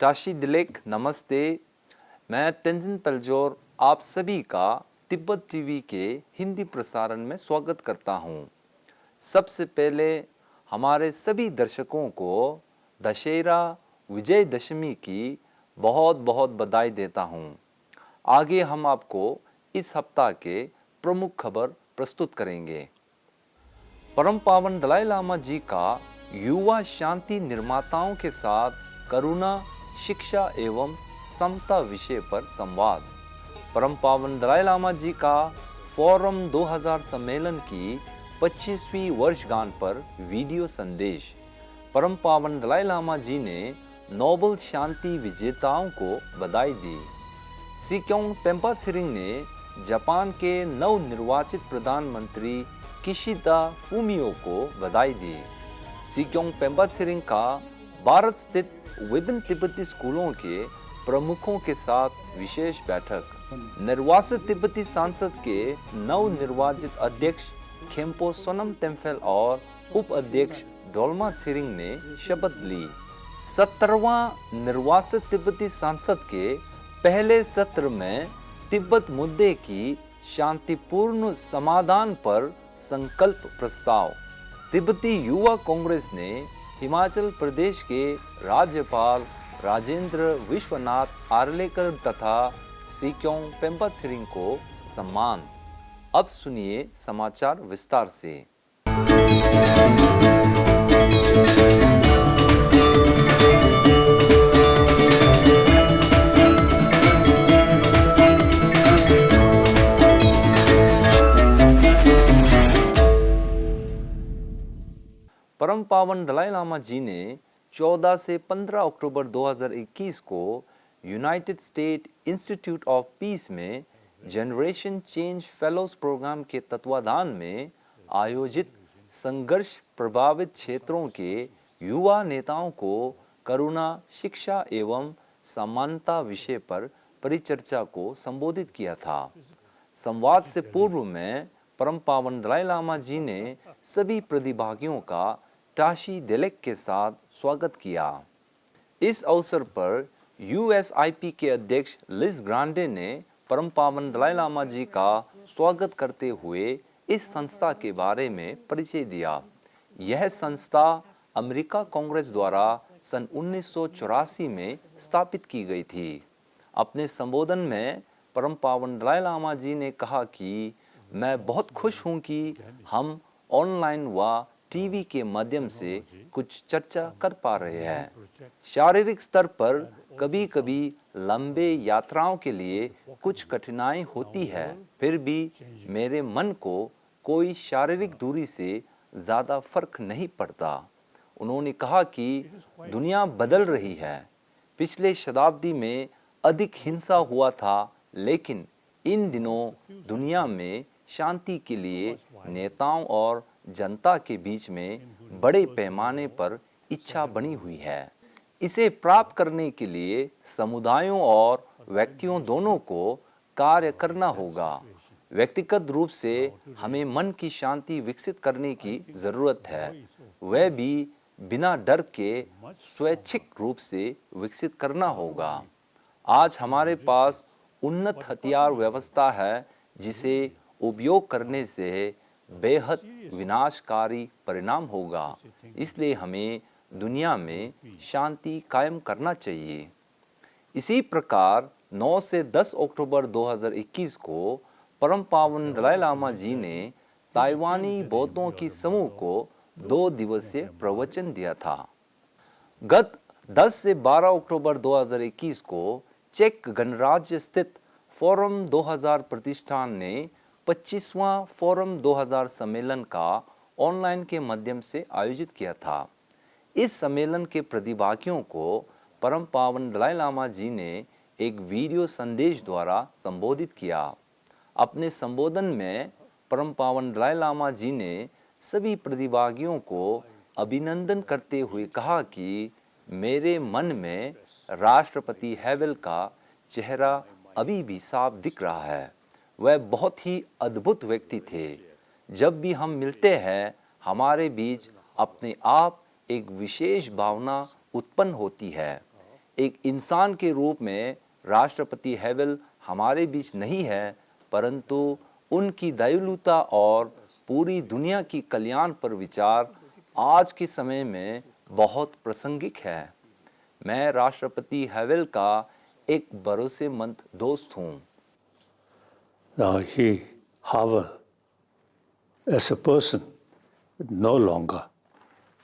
टाशी दिलेक नमस्ते। मैं तेंजिन पेल्जोर आप सभी का तिब्बत टीवी के हिंदी प्रसारण में स्वागत करता हूं। सबसे पहले हमारे सभी दर्शकों को दशहरा विजयदशमी की बहुत बहुत बधाई देता हूं। आगे हम आपको इस हफ्ता के प्रमुख खबर प्रस्तुत करेंगे। परम पावन दलाई लामा जी का युवा शांति निर्माताओं के साथ करुणा, शिक्षा एवं समता विषय पर संवाद। परम पावन दलाई लामा जी का फोरम 2000 सम्मेलन की 25वीं वर्षगांठ पर वीडियो संदेश। परम पावन दलाई लामा जी ने नोबेल शांति विजेताओं को बधाई दी। सिक्योंग पेम्पा त्सिरिंग ने जापान के नवनिर्वाचित प्रधानमंत्री किशिदा फूमियो को बधाई दी। सिक्योंग पेम्पा त्सिरिंग का भारत स्थित विभिन्न तिब्बती स्कूलों के प्रमुखों के साथ विशेष बैठक। निर्वासित तिब्बती सांसद के नवनिर्वाचित अध्यक्ष खेम्पो सोनम तेम्फेल और उप अध्यक्ष डोल्मा त्सिरिंग ने शपथ ली। 17वां निर्वासित तिब्बती सांसद के पहले सत्र में तिब्बत मुद्दे की शांतिपूर्ण समाधान पर संकल्प प्रस्ताव। तिब्बती युवा कांग्रेस ने हिमाचल प्रदेश के राज्यपाल राजेंद्र विश्वनाथ आर्लेकर तथा सिक्योंग पेम्पा त्सिरिंग को सम्मान। अब सुनिए समाचार विस्तार से। परम पावन दलाई लामा जी ने 14 से 15 अक्टूबर 2021 को United state institute of peace में जनरेशन चेंज फेलोज प्रोग्राम के तत्वाधान में आयोजित संघर्ष प्रभावित क्षेत्रों के युवा नेताओं को करुणा, शिक्षा एवं समानता विषय पर परिचर्चा को संबोधित किया था। संवाद से पूर्व में परम पावन दलाई लामा जी ने सभी प्रतिभागियों का टाशी दिलेक के साथ स्वागत किया। इस अवसर पर यूएसआईपी के अध्यक्ष लिज ग्रांडे ने परम पावन दलाई लामा जी का स्वागत करते हुए इस संस्था के बारे में परिचय दिया। यह संस्था अमेरिका कांग्रेस द्वारा सन 1984 में स्थापित की गई थी। अपने संबोधन में परम पावन दलाई लामा जी ने कहा कि मैं बहुत खुश हूं कि हम ऑनलाइन व टीवी के माध्यम से कुछ चर्चा कर पा रहे हैं। शारीरिक स्तर पर कभी-कभी लंबे यात्राओं के लिए कुछ कठिनाई होती है, फिर भी मेरे मन को कोई शारीरिक दूरी से ज़्यादा फर्क नहीं पड़ता। उन्होंने कहा कि दुनिया बदल रही है। पिछले शताब्दी में अधिक हिंसा हुआ था, लेकिन इन दिनों दुनिया में शांति के लिए नेताओं और जनता के बीच में बड़े पैमाने पर इच्छा बनी हुई है। इसे प्राप्त करने के लिए समुदायों और व्यक्तियों दोनों को कार्य करना होगा। व्यक्तिगत रूप से हमें मन की शांति विकसित करने की जरूरत है, वह भी बिना डर के स्वैच्छिक रूप से विकसित करना होगा। आज हमारे पास उन्नत हथियार व्यवस्था है जिसे उपयोग करने से बेहद विनाशकारी परिणाम होगा। इसलिए हमें दुनिया में शांति कायम करना चाहिए। इसी प्रकार 9 से 10 अक्टूबर 2021 को परम पावन दलाई लामा जी ने ताइवानी बौद्धों की समूह को 2 दिवसीय प्रवचन दिया था। गत 10 से 12 अक्टूबर 2021 को चेक गणराज्य स्थित फोरम 2000 प्रतिष्ठान ने 25वां फोरम 2000 सम्मेलन का ऑनलाइन के माध्यम से आयोजित किया था। इस सम्मेलन के प्रतिभागियों को परम पावन दलाई लामा जी ने एक वीडियो संदेश द्वारा संबोधित किया। अपने संबोधन में परम पावन दलाई लामा जी ने सभी प्रतिभागियों को अभिनंदन करते हुए कहा कि मेरे मन में राष्ट्रपति हैवेल का चेहरा अभी भी साफ दिख रहा है। वह बहुत ही अद्भुत व्यक्ति थे। जब भी हम मिलते हैं, हमारे बीच अपने आप एक विशेष भावना उत्पन्न होती है। एक इंसान के रूप में राष्ट्रपति हैवेल हमारे बीच नहीं है, परंतु उनकी दयालुता और पूरी दुनिया की कल्याण पर विचार आज के समय में बहुत प्रासंगिक है। मैं राष्ट्रपति हैवेल का एक भरोसेमंद दोस्त हूँ। Now Havel, as a person, no longer,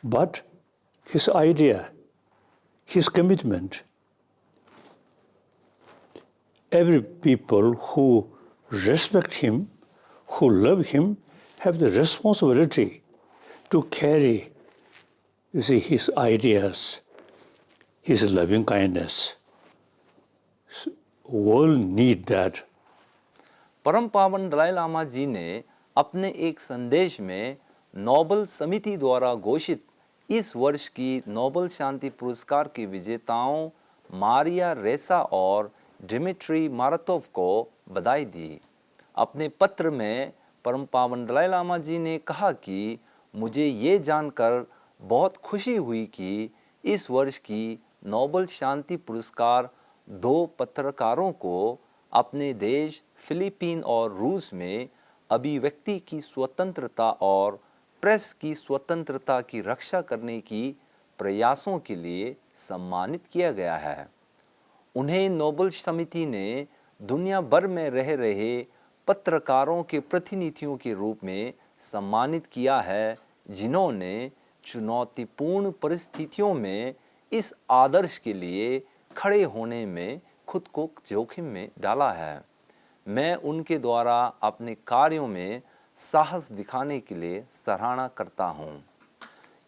but his idea, his commitment. Every people who respect him, who love him, have the responsibility to carry, his ideas, his loving kindness. World need that. परम पावन दलाई लामा जी ने अपने एक संदेश में Nobel समिति द्वारा घोषित इस वर्ष की नोबेल शांति पुरस्कार के विजेताओं मारिया रेसा और डिमिट्री मारातोव को बधाई दी। अपने पत्र में परम पावन दलाई लामा जी ने कहा कि मुझे ये जानकर बहुत खुशी हुई कि इस वर्ष की नोबेल शांति पुरस्कार 2 पत्रकारों को अपने देश फिलीपीन और रूस में अभिव्यक्ति की स्वतंत्रता और प्रेस की स्वतंत्रता की रक्षा करने की प्रयासों के लिए सम्मानित किया गया है। उन्हें नोबेल समिति ने दुनिया भर में रह रहे पत्रकारों के प्रतिनिधियों के रूप में सम्मानित किया है, जिन्होंने चुनौतीपूर्ण परिस्थितियों में इस आदर्श के लिए खड़े होने में खुद को जोखिम में डाला है। मैं उनके द्वारा अपने कार्यों में साहस दिखाने के लिए सराहना करता हूँ।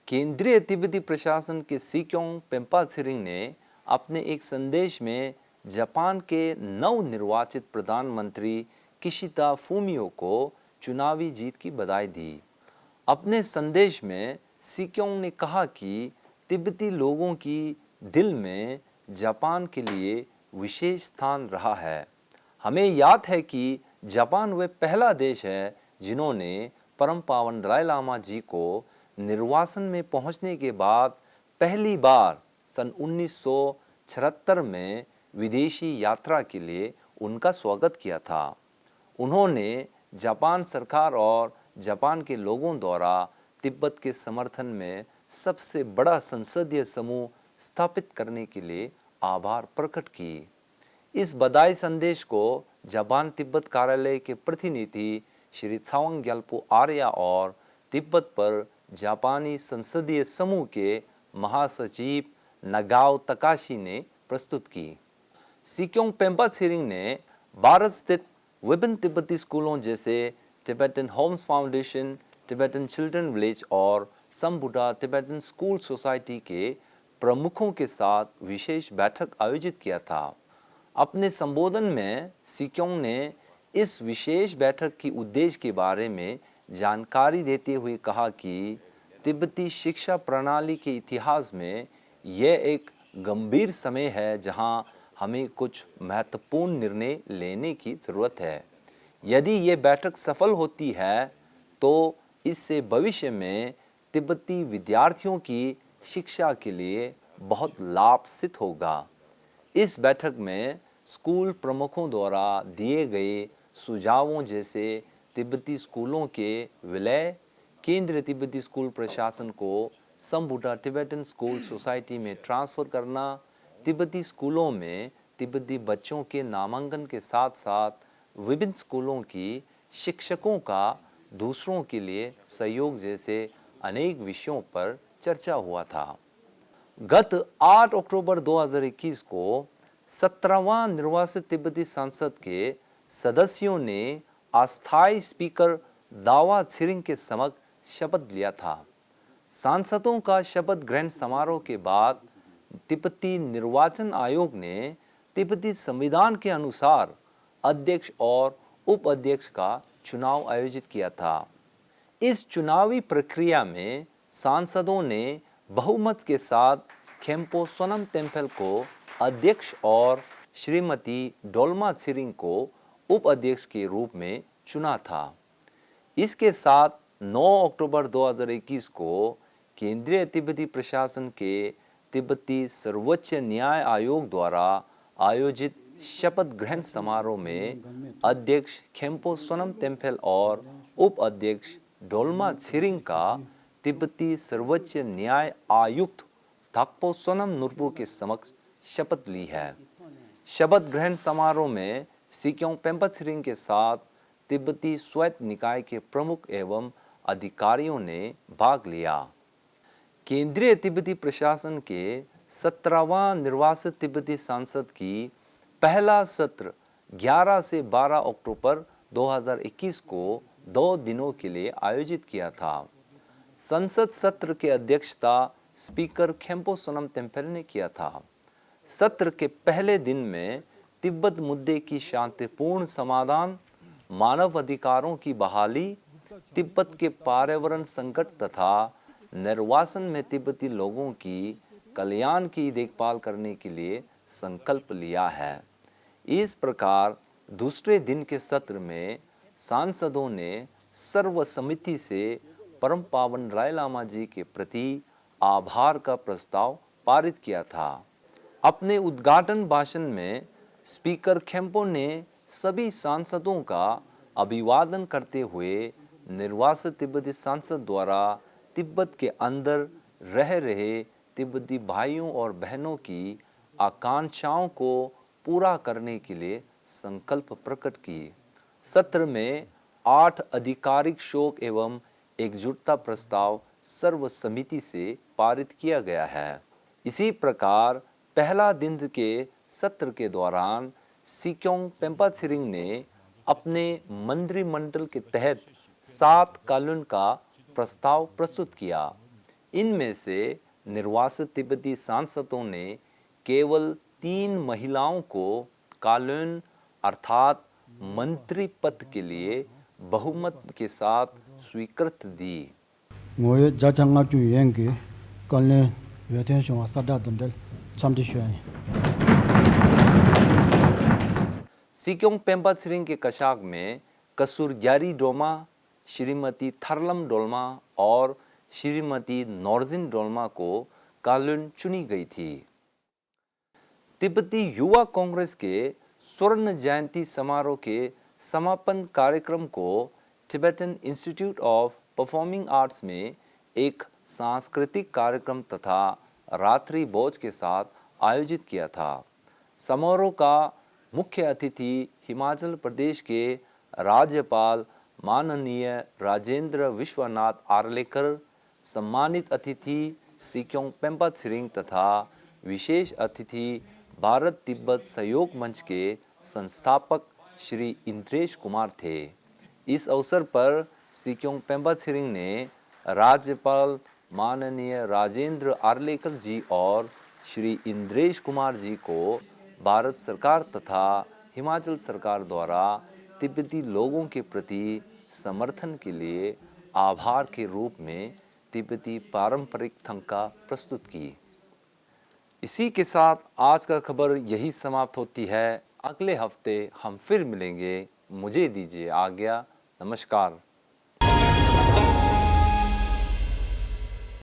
केंद्रीय तिब्बती प्रशासन के सिक्योंग पेम्पा त्सिरिंग ने अपने एक संदेश में जापान के नवनिर्वाचित प्रधानमंत्री किशिदा फूमियो को चुनावी जीत की बधाई दी। अपने संदेश में सिक्योंग ने कहा कि तिब्बती लोगों की दिल में जापान के लिए विशेष स्थान रहा है। हमें याद है कि जापान वह पहला देश है जिन्होंने परम पावन दलाई लामा जी को निर्वासन में पहुंचने के बाद पहली बार सन 1976 में विदेशी यात्रा के लिए उनका स्वागत किया था। उन्होंने जापान सरकार और जापान के लोगों द्वारा तिब्बत के समर्थन में सबसे बड़ा संसदीय समूह स्थापित करने के लिए आभार प्रकट की। इस बधाई संदेश को जापान तिब्बत कार्यालय के प्रतिनिधि श्री त्सावांग ग्याल्पो आर्या और तिब्बत पर जापानी संसदीय समूह के महासचिव नगाओ तकाशी ने प्रस्तुत की। सिक्योंग पेम्पा त्सिरिंग ने भारत स्थित विभिन्न तिब्बती स्कूलों जैसे Tibetan homes foundation, Tibetan children village और संबुडा टिबेटन स्कूल सोसाइटी के प्रमुखों के साथ विशेष बैठक आयोजित किया था। अपने संबोधन में सिक्योंग ने इस विशेष बैठक की उद्देश्य के बारे में जानकारी देते हुए कहा कि तिब्बती शिक्षा प्रणाली के इतिहास में यह एक गंभीर समय है जहां हमें कुछ महत्वपूर्ण निर्णय लेने की ज़रूरत है। यदि ये बैठक सफल होती है तो इससे भविष्य में तिब्बती विद्यार्थियों की शिक्षा के लिए बहुत लाभ सिद्ध होगा। इस बैठक में स्कूल प्रमुखों द्वारा दिए गए सुझावों जैसे तिब्बती स्कूलों के विलय, केंद्रीय तिब्बती स्कूल प्रशासन को संबुडा टिबेटन स्कूल सोसाइटी में ट्रांसफ़र करना, तिब्बती स्कूलों में तिब्बती बच्चों के नामांकन के साथ साथ विभिन्न स्कूलों की शिक्षकों का दूसरों के लिए सहयोग जैसे अनेक विषयों पर चर्चा हुआ था। गत 8 अक्टूबर 2021 को 17वां निर्वासित तिब्बती संसद के सदस्यों ने अस्थायी स्पीकर दावा त्सिरिंग के समक्ष शपथ लिया था। सांसदों का शपथ ग्रहण समारोह के बाद तिब्बती निर्वाचन आयोग ने तिब्बती संविधान के अनुसार अध्यक्ष और उपाध्यक्ष का चुनाव आयोजित किया था। इस चुनावी प्रक्रिया में सांसदों ने बहुमत के साथ खेम्पो सोनम टेम्पल को अध्यक्ष और श्रीमती डोल्मा त्सिरिंग को उपाध्यक्ष के रूप में चुना था। इसके साथ 9 अक्टूबर 2021 को केंद्रीय तिब्बती प्रशासन के तिब्बती सर्वोच्च न्याय आयोग द्वारा आयोजित शपथ ग्रहण समारोह में अध्यक्ष खेम्पो सोनम तेम्फेल और उप अध्यक्ष डोल्मा छिरिंग का तिब्बती सर्वोच्च न्याय आयुक्त थाकपो सोनम नुरपू के समक्ष शपथ ली है। शपथ ग्रहण समारोह में सिक्योंग पेम्पा छिरिंग के साथ तिब्बती स्वायत्त निकाय के प्रमुख एवं अधिकारियों ने भाग लिया। केंद्रीय तिब्बती प्रशासन के 17वां निर्वासित तिब्बती संसद की पहला सत्र 11 से 12 अक्टूबर 2021 को 2 दिनों के लिए आयोजित किया था। संसद सत्र की अध्यक्षता स्पीकर खेम्पो सोनम तेम्फेल ने किया था। सत्र के पहले दिन में तिब्बत मुद्दे की शांतिपूर्ण समाधान, मानव अधिकारों की बहाली, तिब्बत के पर्यावरण संकट तथा निर्वासन में तिब्बती लोगों की कल्याण की देखभाल करने के लिए संकल्प लिया है। इस प्रकार दूसरे दिन के सत्र में सांसदों ने सर्वसम्मति से परम पावन दलाई लामा जी के प्रति आभार का प्रस्ताव पारित किया था। अपने उद्घाटन भाषण में स्पीकर खेम्पो ने सभी सांसदों का अभिवादन करते हुए निर्वासित तिब्बती सांसद द्वारा तिब्बत के अंदर रह रहे तिब्बती भाइयों और बहनों की आकांक्षाओं को पूरा करने के लिए संकल्प प्रकट किए। सत्र में 8 आधिकारिक शोक एवं एकजुटता प्रस्ताव सर्वसम्मति से पारित किया गया है। इसी प्रकार पहला दिन के सत्र के दौरान सिक्योंग पेम्पा छिरिंग ने अपने मंत्रिमंडल के तहत 7 कानून का प्रस्ताव प्रस्तुत किया। इनमें से निर्वासित तिब्बती सांसदों ने केवल 3 महिलाओं को कानून अर्थात मंत्री पद के लिए बहुमत के साथ स्वीकृति दी। मोये जाचंगा चु येंगे कलने वेतें शोंगा सदा दंडल छमदि शुआई। सिक्योंग पेम्पा छिरिंग के कशाक में कसुरग्यारी डोमा, श्रीमती थरलम डोल्मा और श्रीमती नॉर्जिन डोल्मा को कालून चुनी गई थी। तिब्बती युवा कांग्रेस के स्वर्ण जयंती समारोह के समापन कार्यक्रम को Tibetan institute of performing arts में एक सांस्कृतिक कार्यक्रम तथा रात्रि भोज के साथ आयोजित किया था। समारोह का मुख्य अतिथि हिमाचल प्रदेश के राज्यपाल माननीय राजेंद्र विश्वनाथ आर्लेकर, सम्मानित अतिथि सिक्योंग पेम्पा छिरिंग तथा विशेष अतिथि भारत तिब्बत सहयोग मंच के संस्थापक श्री इंद्रेश कुमार थे। इस अवसर पर सिक्योंग पेम्पा छिरिंग ने राज्यपाल माननीय राजेंद्र आर्लेकर जी और श्री इंद्रेश कुमार जी को भारत सरकार तथा हिमाचल सरकार द्वारा तिब्बती लोगों के प्रति समर्थन के लिए आभार के रूप में तिब्बती पारंपरिक थंका प्रस्तुत की। इसी के साथ आज का खबर यही समाप्त होती है। अगले हफ्ते हम फिर मिलेंगे। मुझे दीजिए आज्ञा। नमस्कार।